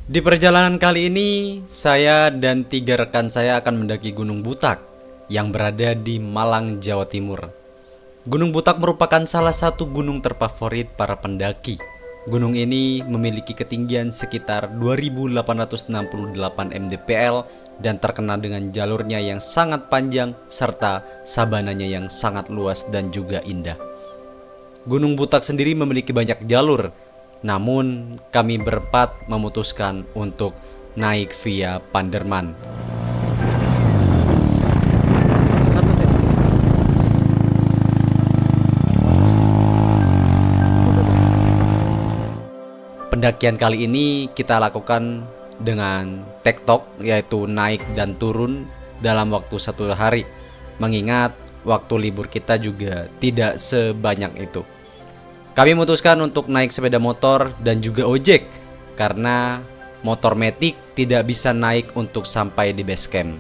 Di perjalanan kali ini, saya dan 3 rekan saya akan mendaki Gunung Butak yang berada di Malang, Jawa Timur. Gunung Butak merupakan salah satu gunung terfavorit para pendaki. Gunung ini memiliki ketinggian sekitar 2868 mdpl dan terkenal dengan jalurnya yang sangat panjang serta sabananya yang sangat luas dan juga indah. Gunung Butak sendiri memiliki banyak jalur, namun kami berempat memutuskan untuk naik via Panderman. Pendakian kali ini kita lakukan dengan tektok, yaitu naik dan turun dalam waktu 1 hari, mengingat waktu libur kita juga tidak sebanyak itu. Kami memutuskan untuk naik sepeda motor dan juga ojek karena motor metik tidak bisa naik untuk sampai di base camp.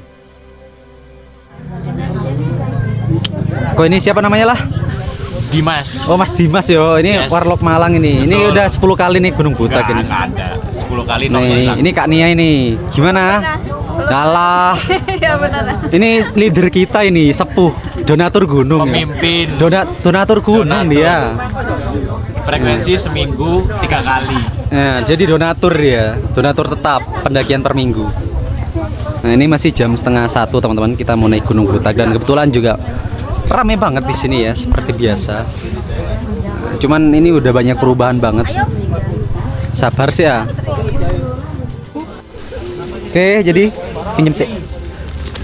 Kok ini siapa namanya lah? Dimas. Oh, Mas Dimas yo. Ini Yes. Warlock Malang ini. Ini Betul. udah 10 kali nih Gunung Butak ini. Nggak ada 10 kali Nih, ini Kak Nia ini. Gimana? Kalah. Ya benar. Ini leader kita ini, sepuh, donatur gunung. ya. pemimpin. Donatur gunung Donatur. dia. Frekuensi seminggu 3 kali. Nah, jadi donatur dia, donatur tetap pendakian per minggu. Nah, ini masih jam setengah 1 teman-teman, kita mau naik Gunung Butak dan kebetulan juga ramai banget di sini ya, seperti biasa. Nah, cuman ini udah banyak perubahan banget. Sabar sih ya. Oke, jadi pinjem sih.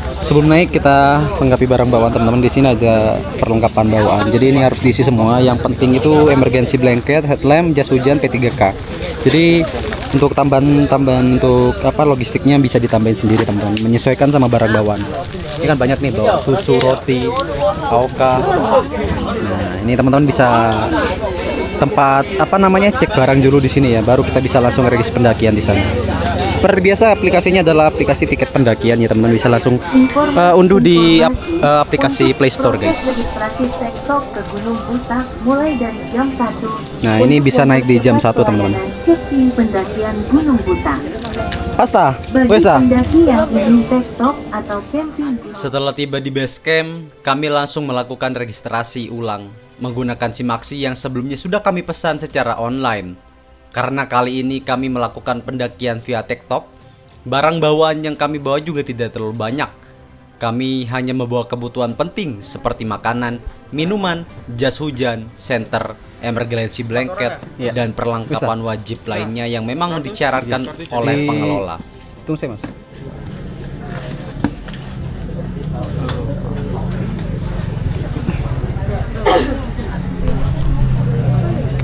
Sebelum naik kita lengkapi barang bawaan teman-teman. Di sini ada perlengkapan bawaan. Jadi ini harus diisi semua. Yang penting itu emergency blanket, headlamp, jas hujan, P3K. Jadi untuk tambahan untuk logistiknya bisa ditambahin sendiri teman-teman. Menyesuaikan sama barang bawaan. Ini kan banyak nih bawa susu, roti, AOK. Nah, ini teman-teman bisa tempat cek barang dulu di sini ya. Baru kita bisa langsung registrasi pendakian di sana. Seperti biasa aplikasinya adalah aplikasi tiket pendakian ya teman-teman, bisa langsung unduh di aplikasi Play Store guys. Registrasi TikTok ke Gunung Butak mulai dari jam 1. Nah, ini bisa naik di jam 1 teman-teman. Check-in pendakian Gunung Butak. Pasta, Bagi bisa. pendaki yang ingin TikTok atau camping di Setelah tiba di base camp, kami langsung melakukan registrasi ulang menggunakan SIM AXI yang sebelumnya sudah kami pesan secara online. Karena kali ini kami melakukan pendakian via TikTok, barang bawaan yang kami bawa juga tidak terlalu banyak. Kami hanya membawa kebutuhan penting seperti makanan, minuman, jas hujan, senter, emergency blanket, Ya. dan perlengkapan wajib lainnya yang memang disyaratkan oleh Di- pengelola. Tunggu saya mas.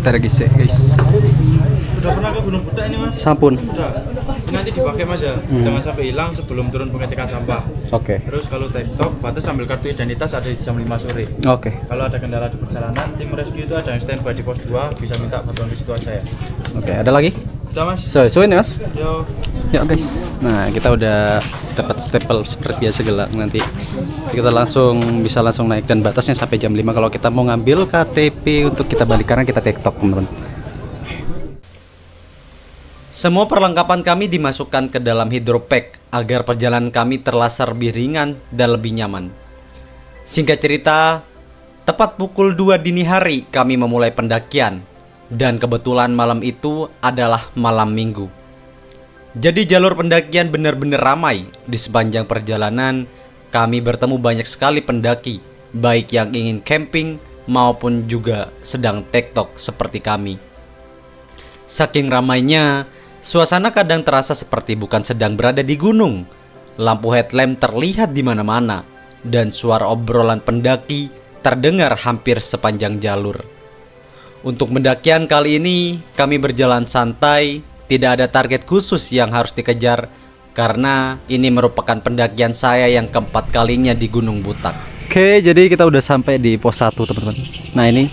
Kita registrasi guys. Udah pernah ke Gunung Butak ini mas? Sampun. Udah. Ini nanti dipakai mas ya, jangan sampai hilang sebelum turun pengecekan sampah. Oke. Terus kalau TikTok, batas ambil kartu identitas ada di jam 5 sore. Oke. Kalau ada kendala di perjalanan, tim rescue itu ada yang standby di pos 2, bisa minta bantuan di situ aja ya. Oke, ada lagi? Udah mas? Suin ya mas. Yo. Ya guys, nah kita udah dapat stempel seperti biasa gelang. Nanti kita bisa langsung naik dan batasnya sampai jam 5 kalau kita mau ngambil KTP untuk kita balik karena kita TikTok teman-teman. Semua perlengkapan kami dimasukkan ke dalam hydropack agar perjalanan kami terasa lebih ringan dan lebih nyaman. Singkat cerita, tepat pukul 2 dini hari kami memulai pendakian dan kebetulan malam itu adalah malam minggu. Jadi jalur pendakian benar-benar ramai. Di sepanjang perjalanan kami bertemu banyak sekali pendaki, baik yang ingin camping maupun juga sedang TikTok seperti kami. Saking ramainya, suasana kadang terasa seperti bukan sedang berada di gunung. Lampu headlamp terlihat di mana-mana dan suara obrolan pendaki terdengar hampir sepanjang jalur. Untuk pendakian kali ini, kami berjalan santai, tidak ada target khusus yang harus dikejar karena ini merupakan pendakian saya yang keempat kalinya di Gunung Butak. Oke, jadi kita udah sampai di pos 1 teman-teman. Nah ini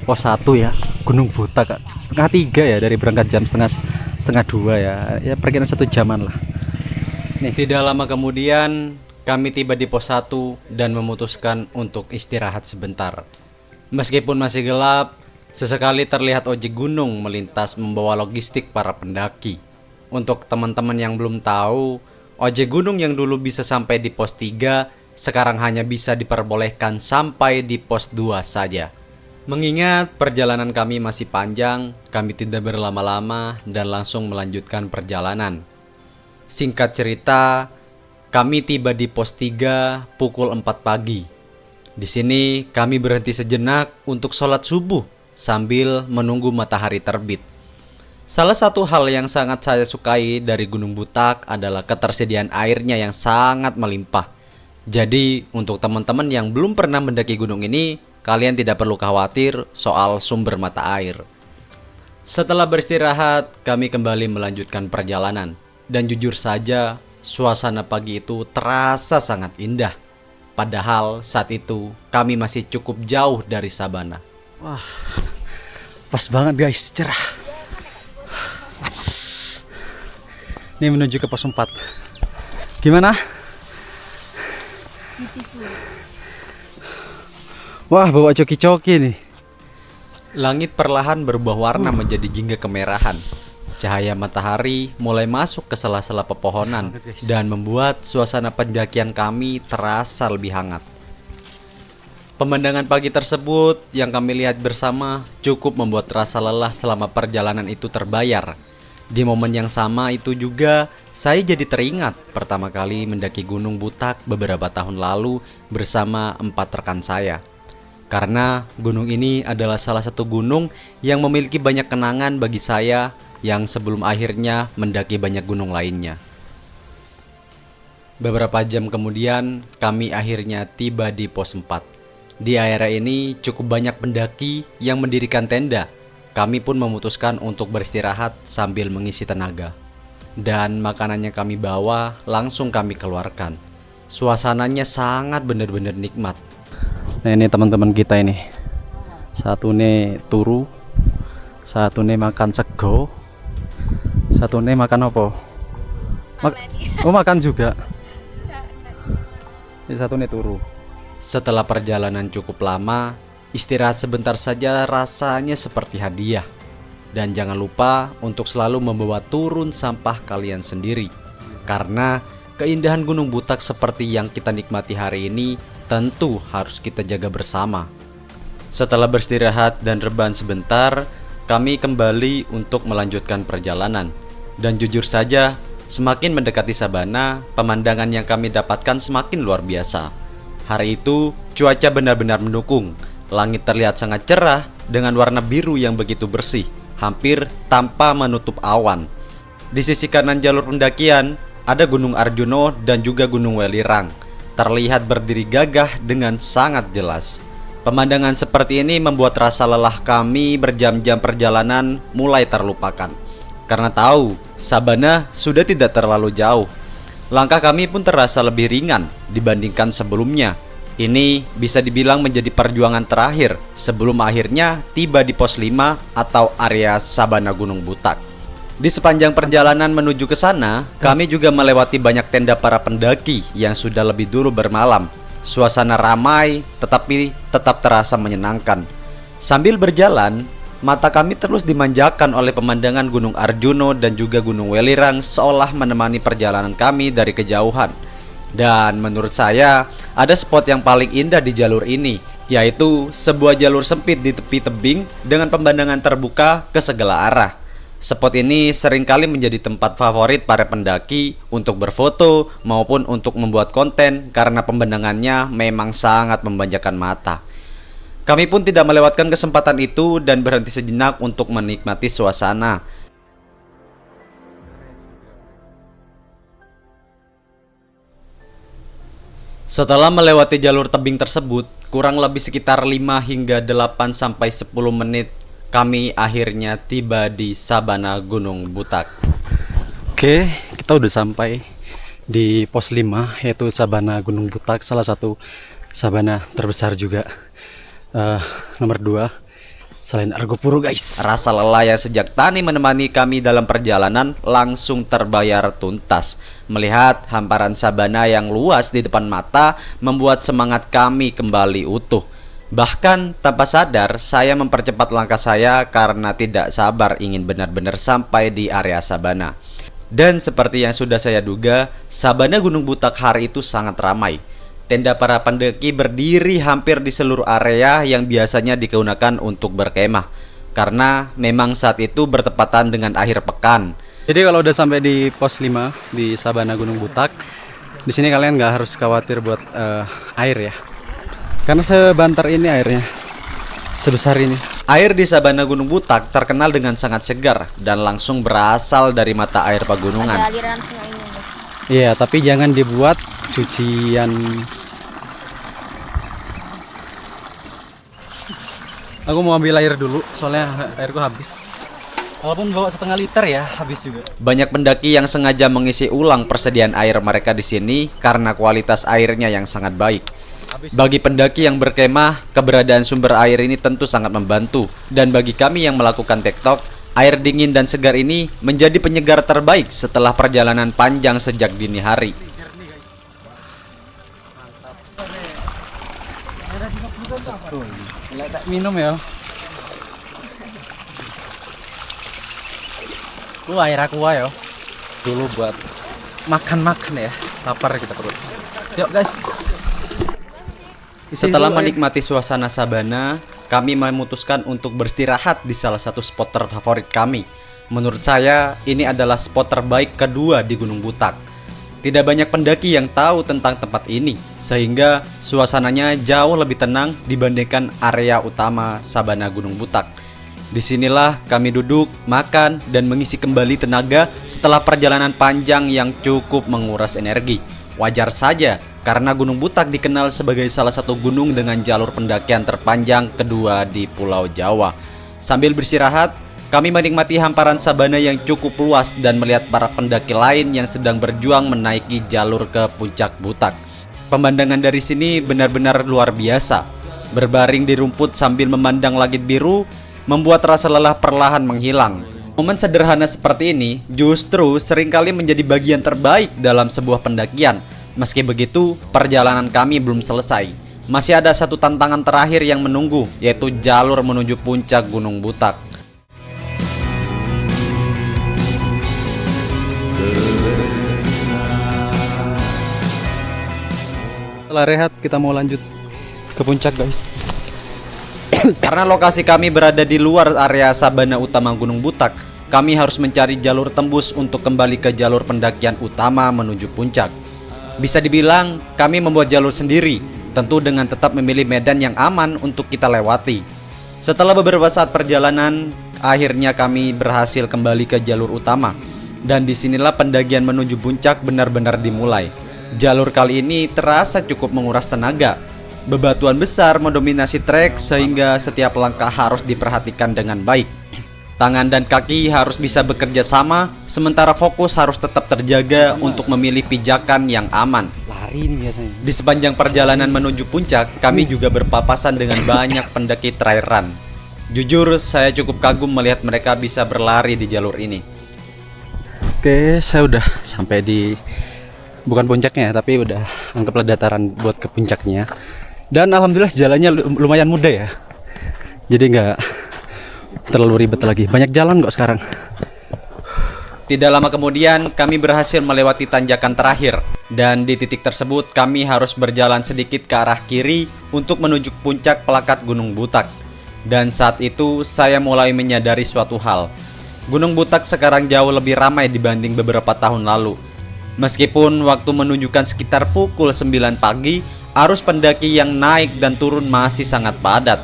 pos 1 ya, Gunung Butak. Setengah 3 ya dari berangkat jam setengah 2 ya. Ya perkiraan 1 jaman lah. Nih. Tidak lama kemudian kami tiba di pos 1 dan memutuskan untuk istirahat sebentar. Meskipun masih gelap, sesekali terlihat ojek gunung melintas membawa logistik para pendaki. Untuk teman-teman yang belum tahu, ojek gunung yang dulu bisa sampai di pos 3 sekarang hanya bisa diperbolehkan sampai di pos 2 saja. Mengingat perjalanan kami masih panjang, kami tidak berlama-lama dan langsung melanjutkan perjalanan. Singkat cerita, kami tiba di pos 3 pukul 4 pagi. Di sini kami berhenti sejenak untuk sholat subuh sambil menunggu matahari terbit. Salah satu hal yang sangat saya sukai dari Gunung Butak adalah ketersediaan airnya yang sangat melimpah. Jadi untuk teman-teman yang belum pernah mendaki gunung ini, kalian tidak perlu khawatir soal sumber mata air. Setelah beristirahat, kami kembali melanjutkan perjalanan. Dan jujur saja, suasana pagi itu terasa sangat indah. Padahal saat itu kami masih cukup jauh dari sabana. Wah, pas banget guys, cerah. Ini menuju ke pos 4. Gimana? Wah, bawa coki-coki nih. Langit perlahan berubah warna menjadi jingga kemerahan. Cahaya matahari mulai masuk ke sela-sela pepohonan dan membuat suasana pendakian kami terasa lebih hangat. Pemandangan pagi tersebut yang kami lihat bersama cukup membuat rasa lelah selama perjalanan itu terbayar. Di momen yang sama itu juga, saya jadi teringat pertama kali mendaki Gunung Butak beberapa tahun lalu bersama 4 rekan saya. Karena gunung ini adalah salah satu gunung yang memiliki banyak kenangan bagi saya yang sebelum akhirnya mendaki banyak gunung lainnya. Beberapa jam kemudian, kami akhirnya tiba di pos 4. Di area ini cukup banyak pendaki yang mendirikan tenda. Kami pun memutuskan untuk beristirahat sambil mengisi tenaga. Dan makanan yang kami bawa langsung kami keluarkan. Suasananya sangat benar-benar nikmat. Nah ini teman-teman kita ini. Satu nih turu, satu nih makan sego, satu nih makan apa? Oh makan juga. Ini satu nih turu. Setelah perjalanan cukup lama, istirahat sebentar saja rasanya seperti hadiah. Dan jangan lupa untuk selalu membawa turun sampah kalian sendiri. Karena keindahan Gunung Butak seperti yang kita nikmati hari ini tentu harus kita jaga bersama. Setelah beristirahat dan rebahan sebentar, kami kembali untuk melanjutkan perjalanan. Dan jujur saja, semakin mendekati sabana, pemandangan yang kami dapatkan semakin luar biasa. Hari itu, cuaca benar-benar mendukung. Langit terlihat sangat cerah dengan warna biru yang begitu bersih, hampir tanpa menutup awan. Di sisi kanan jalur pendakian, ada Gunung Arjuno dan juga Gunung Welirang. Terlihat berdiri gagah dengan sangat jelas. Pemandangan seperti ini membuat rasa lelah kami berjam-jam perjalanan mulai terlupakan. Karena tahu, sabana sudah tidak terlalu jauh. Langkah kami pun terasa lebih ringan dibandingkan sebelumnya. Ini bisa dibilang menjadi perjuangan terakhir sebelum akhirnya tiba di pos 5 atau area sabana Gunung Butak. Di sepanjang perjalanan menuju ke sana, kami juga melewati banyak tenda para pendaki yang sudah lebih dulu bermalam. Suasana ramai tetapi tetap terasa menyenangkan. Sambil berjalan, mata kami terus dimanjakan oleh pemandangan Gunung Arjuno dan juga Gunung Welirang seolah menemani perjalanan kami dari kejauhan. Dan menurut saya, ada spot yang paling indah di jalur ini, yaitu sebuah jalur sempit di tepi tebing dengan pemandangan terbuka ke segala arah. Spot ini seringkali menjadi tempat favorit para pendaki untuk berfoto maupun untuk membuat konten karena pemandangannya memang sangat memanjakan mata. Kami pun tidak melewatkan kesempatan itu dan berhenti sejenak untuk menikmati suasana. Setelah melewati jalur tebing tersebut, kurang lebih sekitar 5 hingga 8 sampai 10 menit kami akhirnya tiba di sabana Gunung Butak. Oke, kita udah sampai di pos 5 yaitu sabana Gunung Butak, salah satu sabana terbesar juga. Nomor 2 selain Argopuro guys. Rasa lelah yang sejak tadi menemani kami dalam perjalanan langsung terbayar tuntas. Melihat hamparan sabana yang luas di depan mata membuat semangat kami kembali utuh. Bahkan tanpa sadar saya mempercepat langkah saya karena tidak sabar ingin benar-benar sampai di area sabana. Dan seperti yang sudah saya duga, sabana Gunung Butak hari itu sangat ramai. Tenda para pendaki berdiri hampir di seluruh area yang biasanya digunakan untuk berkemah, karena memang saat itu bertepatan dengan akhir pekan. Jadi kalau udah sampai di pos 5 di sabana Gunung Butak, di sini kalian nggak harus khawatir buat air ya, karena sebantar ini airnya, sebesar ini. Air di sabana Gunung Butak terkenal dengan sangat segar dan langsung berasal dari mata air pegunungan. Ada aliran sungainya. Iya, tapi jangan dibuat cucian. Aku mau ambil air dulu, soalnya airku habis. Walaupun bawa setengah liter ya, habis juga. Banyak pendaki yang sengaja mengisi ulang persediaan air mereka di sini karena kualitas airnya yang sangat baik. Bagi pendaki yang berkemah, keberadaan sumber air ini tentu sangat membantu. Dan bagi kami yang melakukan tektok, air dingin dan segar ini menjadi penyegar terbaik setelah perjalanan panjang sejak dini hari. Minum ya. Air aqua ya. Dulu buat makan-makan ya. Lapar kita perut. Yuk guys. Setelah menikmati suasana sabana, kami memutuskan untuk beristirahat di salah satu spot terfavorit kami. Menurut saya, ini adalah spot terbaik kedua di Gunung Butak. Tidak banyak pendaki yang tahu tentang tempat ini, sehingga suasananya jauh lebih tenang dibandingkan area utama sabana Gunung Butak. Disinilah kami duduk, makan, dan mengisi kembali tenaga setelah perjalanan panjang yang cukup menguras energi. Wajar saja, karena Gunung Butak dikenal sebagai salah satu gunung dengan jalur pendakian terpanjang kedua di Pulau Jawa. Sambil beristirahat, kami menikmati hamparan sabana yang cukup luas dan melihat para pendaki lain yang sedang berjuang menaiki jalur ke puncak Butak. Pemandangan dari sini benar-benar luar biasa. Berbaring di rumput sambil memandang langit biru, membuat rasa lelah perlahan menghilang. Momen sederhana seperti ini justru seringkali menjadi bagian terbaik dalam sebuah pendakian. Meski begitu, perjalanan kami belum selesai. Masih ada satu tantangan terakhir yang menunggu, yaitu jalur menuju puncak Gunung Butak. Setelah rehat, kita mau lanjut ke puncak guys. Karena lokasi kami berada di luar area sabana utama Gunung Butak, kami harus mencari jalur tembus untuk kembali ke jalur pendakian utama menuju puncak. Bisa dibilang kami membuat jalur sendiri, tentu dengan tetap memilih medan yang aman untuk kita lewati. Setelah beberapa saat perjalanan, akhirnya kami berhasil kembali ke jalur utama. Dan disinilah pendakian menuju puncak benar-benar dimulai. Jalur kali ini terasa cukup menguras tenaga. Bebatuan besar mendominasi trek sehingga setiap langkah harus diperhatikan dengan baik. Tangan dan kaki harus bisa bekerja sama, sementara fokus harus tetap terjaga untuk memilih pijakan yang aman. Lari ini biasanya. Di sepanjang perjalanan menuju puncak, kami juga berpapasan dengan banyak pendaki trail run. Jujur, saya cukup kagum melihat mereka bisa berlari di jalur ini. Oke, saya udah sampai di, bukan puncaknya, tapi udah anggaplah dataran buat ke puncaknya. Dan alhamdulillah jalannya lumayan mudah ya. Jadi nggak terlalu ribet lagi. Banyak jalan kok sekarang. Tidak lama kemudian kami berhasil melewati tanjakan terakhir. Dan di titik tersebut kami harus berjalan sedikit ke arah kiri untuk menuju puncak pelakat Gunung Butak. Dan saat itu saya mulai menyadari suatu hal. Gunung Butak sekarang jauh lebih ramai dibanding beberapa tahun lalu. Meskipun waktu menunjukkan sekitar pukul 9 pagi, arus pendaki yang naik dan turun masih sangat padat.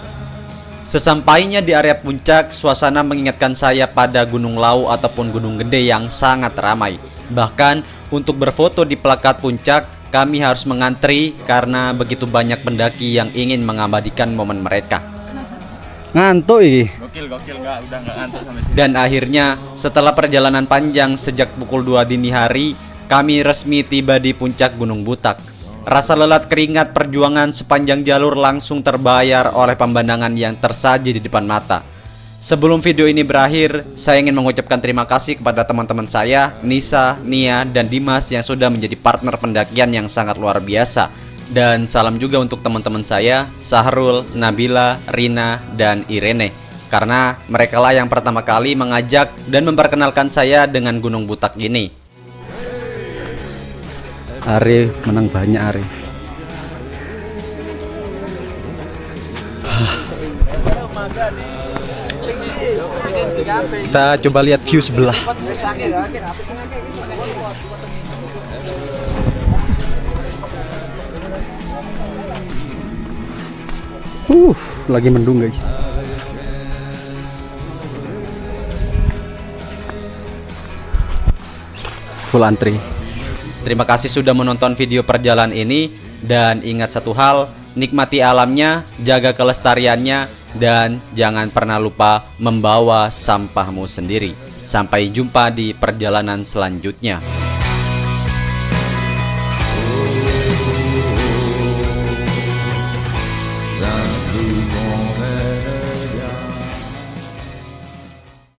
Sesampainya di area puncak, suasana mengingatkan saya pada Gunung Lau ataupun Gunung Gede yang sangat ramai. Bahkan untuk berfoto di plakat puncak, kami harus mengantri karena begitu banyak pendaki yang ingin mengabadikan momen mereka. Ngantuk iki. Gokil udah nggak ngantuk sampai sini. Dan akhirnya, setelah perjalanan panjang sejak pukul 2 dini hari, kami resmi tiba di puncak Gunung Butak. Rasa lelah keringat perjuangan sepanjang jalur langsung terbayar oleh pemandangan yang tersaji di depan mata. Sebelum video ini berakhir, saya ingin mengucapkan terima kasih kepada teman-teman saya, Nisa, Nia, dan Dimas yang sudah menjadi partner pendakian yang sangat luar biasa. Dan salam juga untuk teman-teman saya, Sahrul, Nabila, Rina, dan Irene. karena merekalah yang pertama kali mengajak dan memperkenalkan saya dengan Gunung Butak ini. Are menang banyak Are. Kita coba lihat view sebelah. Lagi mendung guys. Full antri. Terima kasih sudah menonton video perjalanan ini, dan ingat satu hal, nikmati alamnya, jaga kelestariannya, dan jangan pernah lupa membawa sampahmu sendiri. Sampai jumpa di perjalanan selanjutnya.